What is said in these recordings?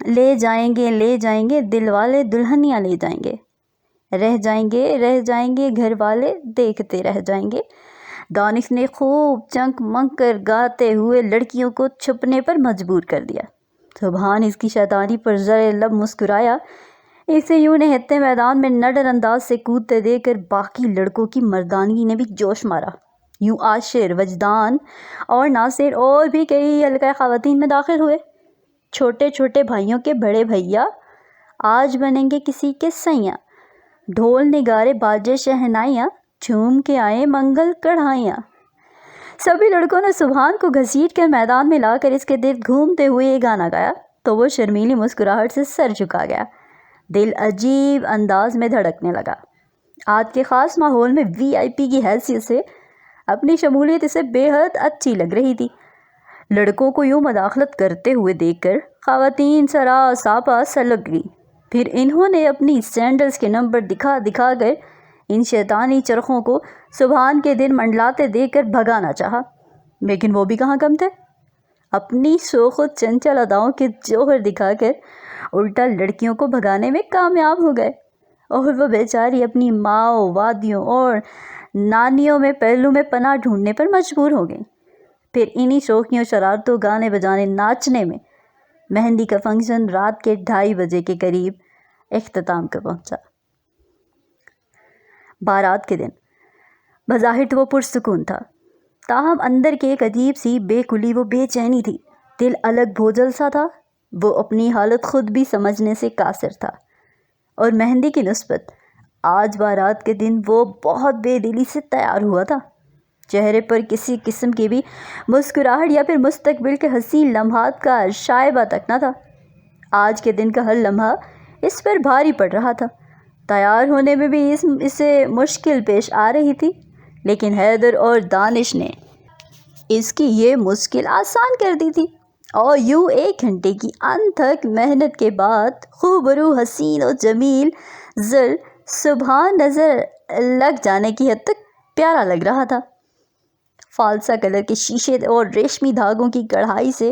لے جائیں گے دل والے دلہنیاں لے جائیں گے، رہ جائیں گے گھر والے دیکھتے رہ جائیں گے۔ دانش نے خوب چنک منک کر گاتے ہوئے لڑکیوں کو چھپنے پر مجبور کر دیا۔ سبحان اس کی شیطانی پر زر لب مسکرایا۔ اسے یوں نہتے میدان میں نڈر انداز سے کودتے دے کر باقی لڑکوں کی مردانگی نے بھی جوش مارا۔ یوں عاشر، وجدان اور ناصر اور بھی کئی حلقہ خواتین میں داخل ہوئے۔ چھوٹے چھوٹے بھائیوں کے بڑے بھیا آج بنیں گے کسی کے سیاں، ڈھول نگارے باجے شہنائیاں، جھوم کے آئے منگل کڑھائیاں۔ سبھی لڑکوں نے سبحان کو گھسیٹ کر میدان میں لا کر اس کے گرد گھومتے ہوئے یہ گانا گایا تو وہ شرمیلی مسکراہٹ سے سر جھکا گیا۔ دل عجیب انداز میں دھڑکنے لگا۔ آج کے خاص ماحول میں VIP کی حیثیت سے اپنی شمولیت اسے بے حد اچھی لگ رہی تھی۔ لڑکوں کو یوں مداخلت کرتے ہوئے دیکھ کر خواتین سراپا سلگ گئی۔ پھر انہوں نے اپنی سینڈلز کے نمبر دکھا دکھا کر ان شیطانی چرخوں کو سبحان کے دن منڈلاتے دیکھ کر بھگانا چاہا، لیکن وہ بھی کہاں کم تھے۔ اپنی شوخ و چنچل اداؤں کے جوہر دکھا کر الٹا لڑکیوں کو بھگانے میں کامیاب ہو گئے، اور وہ بیچاری اپنی ماؤں، وادیوں اور نانیوں میں پہلو میں پناہ ڈھونڈنے پر مجبور ہو گئیں۔ پھر انہی شوخیوں، شرارتوں، گانے بجانے، ناچنے میں مہندی کا فنکشن رات کے 2:30 بجے کے قریب اختتام کو پہنچا۔ بارات کے دن بظاہر تو وہ پرسکون تھا، تاہم اندر کے ایک عجیب سی بے کلی و بے چینی تھی۔ دل الگ بوجھل سا تھا، وہ اپنی حالت خود بھی سمجھنے سے قاصر تھا، اور مہندی کی نسبت آج بارات کے دن وہ بہت بے دلی سے تیار ہوا تھا۔ چہرے پر کسی قسم کی بھی مسکراہٹ یا پھر مستقبل کے حسین لمحات کا شائبہ تک نہ تھا۔ آج کے دن کا ہر لمحہ اس پر بھاری پڑ رہا تھا۔ تیار ہونے میں بھی اسے مشکل پیش آ رہی تھی، لیکن حیدر اور دانش نے اس کی یہ مشکل آسان کر دی تھی، اور یوں 1 گھنٹے کی انتھک محنت کے بعد خوبرو، حسین و جمیل زر سبحان نظر لگ جانے کی حد تک پیارا لگ رہا تھا۔ فالسا کلر کے شیشے اور ریشمی دھاگوں کی کڑھائی سے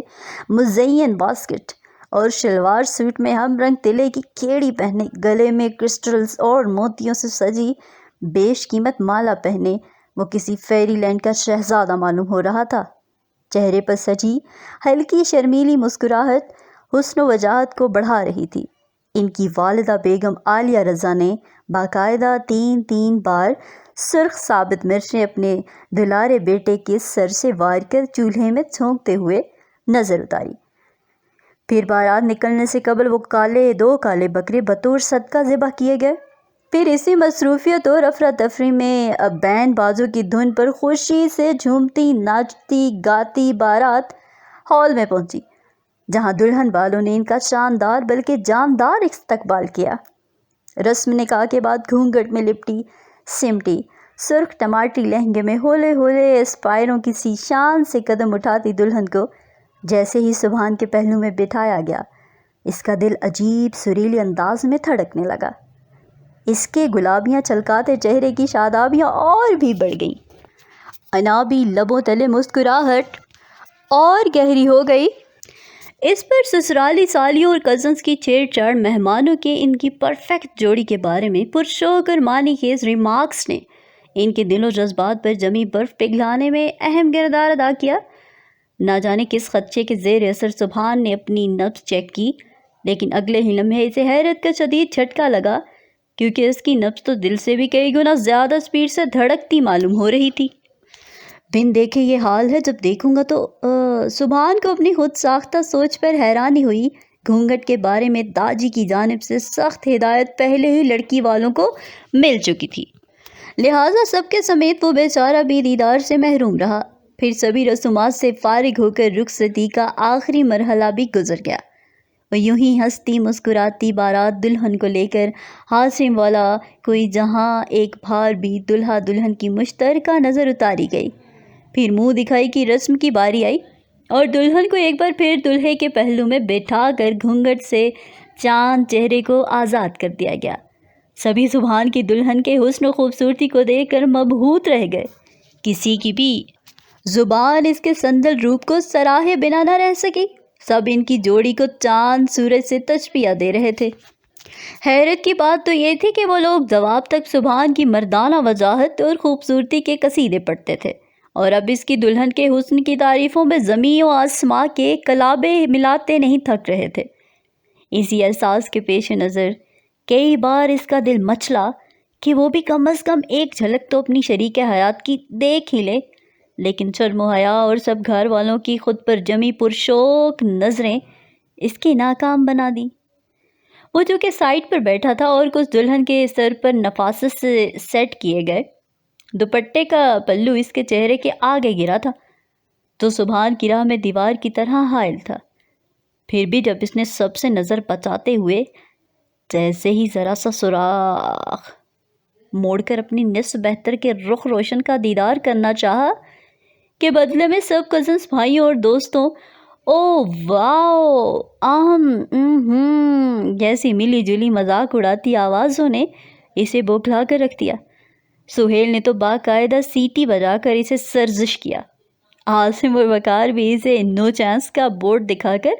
مزین باسکٹ اور شلوار سوٹ میں ہم رنگ تلے کی کیڑی پہنے، گلے میں کرسٹلز اور موتیوں سے سجی بیش قیمت مالا پہنے وہ کسی فیری لینڈ کا شہزادہ معلوم ہو رہا تھا۔ چہرے پر سجی ہلکی شرمیلی مسکراہٹ حسن و وجاہت کو بڑھا رہی تھی۔ ان کی والدہ بیگم عالیہ رضا نے باقاعدہ 3 بار سرخ ثابت مرچیں اپنے دلارے بیٹے کے سر سے وار کر چولہے میں چھونکتے ہوئے نظر اتاری۔ پھر بارات نکلنے سے قبل وہ 2 کالے بکرے بطور صدقہ ذبح کیے گئے۔ پھر اسی مصروفیت اور افراتفری میں بینڈ بازوں کی دھن پر خوشی سے جھومتی، ناچتی، گاتی بارات ہال میں پہنچی، جہاں دلہن والوں نے ان کا شاندار بلکہ جاندار استقبال کیا۔ رسم نکاح کے بعد گھونگھٹ میں لپٹی سمٹی سرخ ٹماٹری لہنگے میں ہولے ہولے اسپائروں کی سی شان سے قدم اٹھاتی دلہن کو جیسے ہی سبحان کے پہلو میں بٹھایا گیا، اس کا دل عجیب سریلی انداز میں دھڑکنے لگا۔ اس کے گلابیاں چھلکاتے چہرے کی شادابیاں اور بھی بڑھ گئیں۔ عنابی لبوں تلے مسکراہٹ اور گہری ہو گئی۔ اس پر سسرالی سالیوں اور کزنز کی چھیڑ چھاڑ، مہمانوں کے ان کی پرفیکٹ جوڑی کے بارے میں پرشوق اور معنی خیز ریمارکس نے ان کے دل و جذبات پر جمی برف پگھلانے میں اہم کردار ادا کیا۔ نہ جانے کس خدشے کے زیر اثر سبحان نے اپنی نبض چیک کی، لیکن اگلے ہی لمحے اسے حیرت کا شدید جھٹکا لگا، کیونکہ اس کی نبض تو دل سے بھی کئی گنا زیادہ سپیڈ سے دھڑکتی معلوم ہو رہی تھی۔ بن دیکھے یہ حال ہے، جب دیکھوں گا تو سبحان کو اپنی خود ساختہ سوچ پر حیرانی ہوئی۔ گھونگھٹ کے بارے میں داجی کی جانب سے سخت ہدایت پہلے ہی لڑکی والوں کو مل چکی تھی، لہٰذا سب کے سمیت وہ بیچارہ بھی دیدار سے محروم رہا۔ پھر سبھی رسومات سے فارغ ہو کر رخصتی کا آخری مرحلہ بھی گزر گیا۔ وہ یوں ہی ہنستی مسکراتی بارات دلہن کو لے کر حاسم والا کوئی جہاں ایک بار بھی دلہا دلہن کی مشترکہ نظر اتاری گئی۔ پھر منہ دکھائی کی رسم کی باری آئی، اور دلہن کو ایک بار پھر دلہے کے پہلو میں بٹھا کر گھونگھٹ سے چاند چہرے کو آزاد کر دیا گیا۔ سبھی سبحان کی دلہن کے حسن و خوبصورتی کو دیکھ کر مبہوت رہ گئے۔ کسی کی بھی زبان اس کے سندل روپ کو سراہے بنا نہ رہ سکی۔ سب ان کی جوڑی کو چاند سورج سے تشبیہ دے رہے تھے۔ حیرت کی بات تو یہ تھی کہ وہ لوگ جواب تک سبحان کی مردانہ وجاہت اور خوبصورتی کے قصیدے پڑھتے تھے، اور اب اس کی دلہن کے حسن کی تعریفوں میں زمین و آسماں کے کلابے ملاتے نہیں تھک رہے تھے۔ اسی احساس کے پیش نظر کئی بار اس کا دل مچلا کہ وہ بھی کم از کم ایک جھلک تو اپنی شریک حیات کی دیکھ ہی لے، لیکن شرم و حیا اور سب گھر والوں کی خود پر جمی پرشوق نظریں اس کی ناکام بنا دی۔ وہ جو کہ سائٹ پر بیٹھا تھا اور کچھ دلہن کے سر پر نفاست سے سیٹ کیے گئے دوپٹے کا پلو اس کے چہرے کے آگے گرا تھا، تو سبحان کی راہ میں دیوار کی طرح حائل تھا۔ پھر بھی جب اس نے سب سے نظر بچاتے ہوئے جیسے ہی ذرا سا سوراخ موڑ کر اپنی نصف بہتر کے رخ روشن کا دیدار کرنا چاہا کہ بدلے میں سب کزنس بھائیوں اور دوستوں او واو جیسی ملی جلی مذاق اڑاتی آوازوں نے اسے بوکھلا کر رکھ دیا۔ سہیل نے تو باقاعدہ سیٹی بجا کر اسے سرزش کیا۔ عاصم اور وقار بھی اسے نو چانس کا بورڈ دکھا کر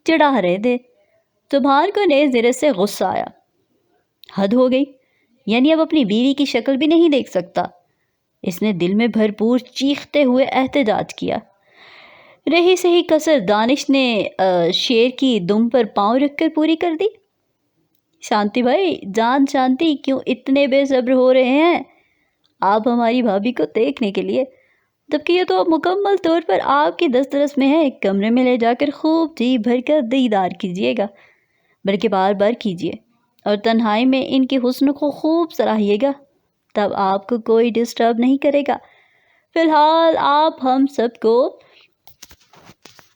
چڑھا رہے تھے۔ سبحان کو نئے سرے سے غصہ آیا۔ حد ہو گئی، یعنی اب اپنی بیوی کی شکل بھی نہیں دیکھ سکتا۔ اس نے دل میں بھرپور چیختے ہوئے احتجاج کیا۔ رہی سہی کسر دانش نے شیر کی دم پر پاؤں رکھ کر پوری کر دی۔ شانتی بھائی، جان شانتی، کیوں اتنے بے صبر ہو رہے ہیں آپ ہماری بھابھی کو دیکھنے کے لیے؟ جبکہ یہ تو مکمل طور پر آپ کی دسترس میں ہے۔ ایک کمرے میں لے جا کر خوب جی بھر کر دیدار کیجیے گا، بلکہ بار بار کیجیے، اور تنہائی میں ان کے حسن کو خوب سراہیے گا، تب آپ کو کوئی ڈسٹرب نہیں کرے گا۔ فی الحال آپ ہم سب کو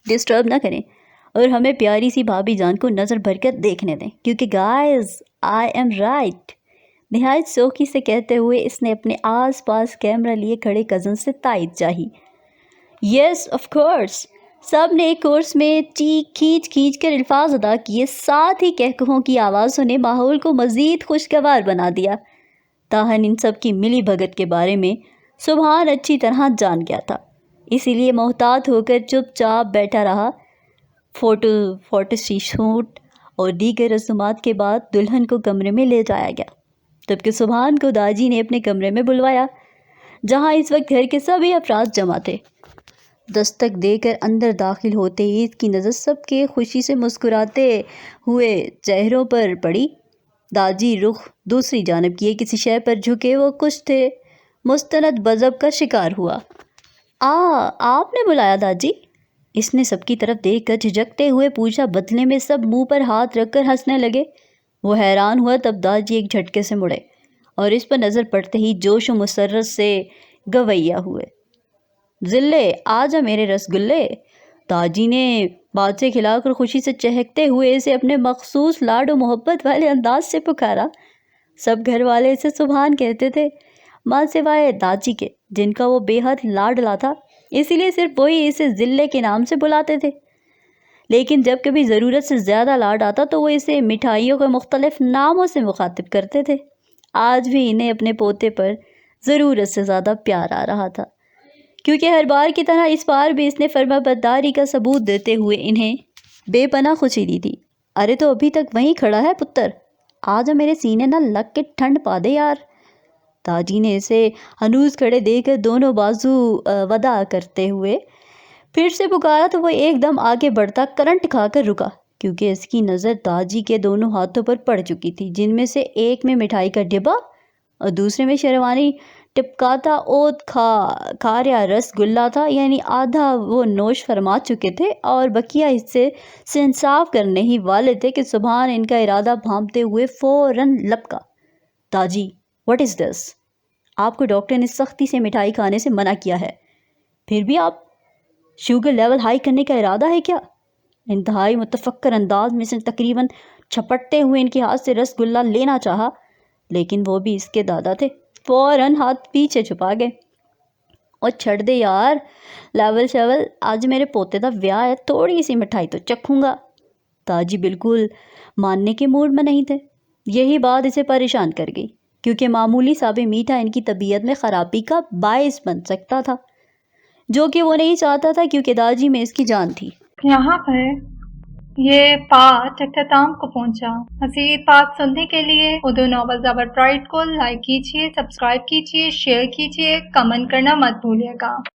ڈسٹرب نہ کریں اور ہمیں پیاری سی بھابھی جان کو نظر بھر کر دیکھنے دیں، کیونکہ گائز آئی ایم رائٹ۔ نہایت شوخی سے کہتے ہوئے اس نے اپنے آس پاس کیمرہ لیے کھڑے کزن سے تائید چاہی۔ یس آف کورس، سب نے ایک کورس میں چیخ کھینچ کر الفاظ ادا کیے، ساتھ ہی کہکہوں کی آوازوں نے ماحول کو مزید خوشگوار بنا دیا۔ تاہم ان سب کی ملی بھگت کے بارے میں سبحان اچھی طرح جان گیا تھا، اسی لیے محتاط ہو کر چپ چاپ بیٹھا رہا۔ فوٹو شوٹ اور دیگر رسومات کے بعد دلہن کو کمرے میں لے جایا گیا، جبکہ سبحان کو داجی نے اپنے کمرے میں بلوایا، جہاں اس وقت گھر کے سبھی افراد جمع تھے۔ دستک دے کر اندر داخل ہوتے ہی اس کی نظر سب کے خوشی سے مسکراتے ہوئے چہروں پر پڑی۔ داجی رخ دوسری جانب کیے کسی شے پر جھکے وہ کچھ تھے مستند غضب کا شکار ہوا۔ آپ نے بلایا داجی؟ اس نے سب کی طرف دیکھ کر جھجکتے ہوئے پوچھا، بدلے میں سب منہ پر ہاتھ رکھ کر ہنسنے لگے۔ وہ حیران ہوا، تب داجی ایک جھٹکے سے مڑے اور اس پر نظر پڑتے ہی جوش و مسرت سے گویا ہوئے۔ ذلے آجا میرے رسگلے۔ داجی نے بات سے کھلا کر خوشی سے چہکتے ہوئے اسے اپنے مخصوص لاڈ و محبت والے انداز سے پکارا۔ سب گھر والے اسے سبحان کہتے تھے، ماں سوائے داجی کے، جن کا وہ بے حد لاڈلا تھا، اسی لیے صرف وہی اسے ذلے کے نام سے بلاتے تھے۔ لیکن جب کبھی ضرورت سے زیادہ لاڈ آتا تو وہ اسے مٹھائیوں کے مختلف ناموں سے مخاطب کرتے تھے۔ آج بھی انہیں اپنے پوتے پر ضرورت سے زیادہ پیار آ رہا تھا، کیونکہ ہر بار کی طرح اس بار بھی اس نے فرما برداری کا ثبوت دیتے ہوئے انہیں بے پناہ خوشی دی تھی۔ ارے تو ابھی تک وہیں کھڑا ہے پتر، آجا میرے سینے نہ لگ کے ٹھنڈ پا دے یار۔ داجی نے اسے ہنوز کھڑے دے کر دونوں بازو ودا کرتے ہوئے پھر سے پکارا تو وہ ایک دم آگے بڑھتا کرنٹ کھا کر رکا، کیونکہ اس کی نظر داجی کے دونوں ہاتھوں پر پڑ چکی تھی، جن میں سے ایک میں مٹھائی کا ڈبہ اور دوسرے میں شیروانی ٹپکاتا اوت کھاریا رس گلہ تھا، یعنی آدھا وہ نوش فرما چکے تھے اور بقیہ حصے سے انصاف کرنے ہی والے تھے کہ سبحان ان کا ارادہ بھانپتے ہوئے فوراً لپکا۔ داجی واٹ از دس؟ آپ کو ڈاکٹر نے سختی سے مٹھائی کھانے سے منع کیا ہے، پھر بھی آپ شوگر لیول ہائی کرنے کا ارادہ ہے کیا؟ انتہائی متفکر انداز میں سے تقریباً چھپٹتے ہوئے ان کے ہاتھ سے رس گلہ لینا چاہا، لیکن وہ بھی اس کے دادا تھے، فوراً ہاتھ پیچھے چھپا گئے۔ اور چھڑ دے یار لیول شیول، آج میرے پوتے دا ویاہ ہے، تھوڑی سی مٹھائی تو چکھوں گا۔ داجی بالکل ماننے کے موڈ میں نہیں تھے۔ یہی بات اسے پریشان کر گئی، کیونکہ معمولی سابے میٹھا ان کی طبیعت میں خرابی کا باعث بن سکتا تھا، جو کہ وہ نہیں چاہتا تھا، کیونکہ داجی میں اس کی جان تھی۔ یہاں پر یہ پارٹ اختتام کو پہنچا۔ مزید پارٹ سننے کے لیے اردو ناولز اور پرائڈ کو لائک کیجیے، سبسکرائب کیجیے، شیئر کیجیے، کمنٹ کرنا مت بھولیے گا۔